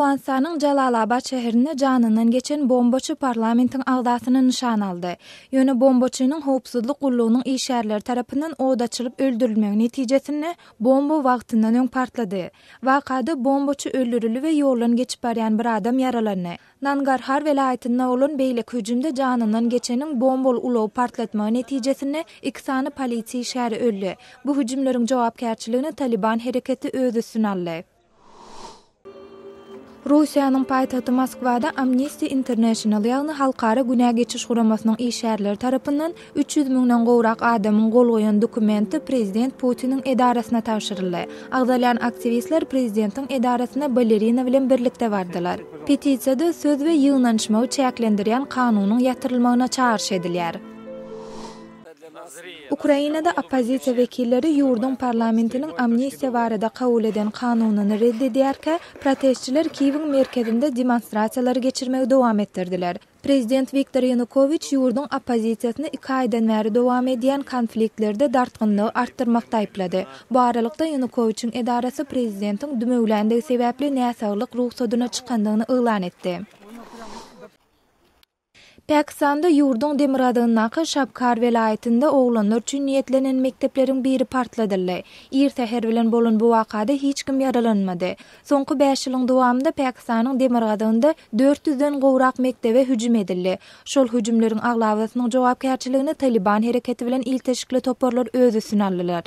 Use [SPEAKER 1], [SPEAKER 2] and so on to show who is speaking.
[SPEAKER 1] Awganistanyň Jalalabad şäherinde janynyň geçen bombaçy parlamentiň agdasyny nişan aldy. Ýöne bombaçynyň howpsuzlyk gullugynyň işgärleri tarapyndan od açylyp öldürilmegi netijesinde bomba wagtyndan öň partlady. Wakada bombaçy öldürüldü we ýoldan geçip barýan bir adam yaralandy. Nangarhar welaýatynda bolan beýlek hüjümde janynyň geçeniň bombaly ulaw partlatmagy netijesinde 2 sany polisiýa işgäri öldü. Bu hüjümleriň jogapkärçiligini Taliban hereketi öz üstüne aldy. Russiýanyň paýtagty Moskwada Amnesty International ýagny halkara günä geçiş guramasynyň işgärleri tarapyndan 300 000-den gowrak adamyň gol goýan dokumenti prezident Putiniň edarasyna tapşyryldy. Agdalyan aktivistler prezidentiň edarasyna balerina bilen birlikde bardylar. Petisiýada söz we ýygnanşmagy çäklendirýän kanunyň ýatyrylmagyna çağırş edilýär. Ukrainada opozisiýa wekilleri ýurdun parlamentiniň amnestiýa barada kabul eden kanunyny reddedýärkä, protestçiler Kiýewiň merkezinde demonstrasiýalary geçirmegi dowam etdirdiler. Prezident Viktor Yanukovych ýurdun opozisiýasyny 2 aýdan bäri dowam edýän konfliktlerde dartgynlygy artdyrmakda aýplady. Bu aralykda Yanukovyçyň edarasy prezidentiň dümegländigi sebäpli näsaglyk ruhsatyna çykandygyny elan etdi. Pakistanda ýurdun Demiradagynyň Şapkar welaýatynda oglanlar üçin niýetlenen mektepleriň biri partladyldy. Erteher bilen bolan bu wakada hiç kim yaralanmady. Soňky 5 ýylyň dowamında Pakistanyň Demiradagyny 400-den gowrak mektebe hüjüm edildi. Şol hüjümleriň aglawasynyň jogapkärçiligini Taliban hereketi bilen ilteşikli toparlar öz üstüne aldylar.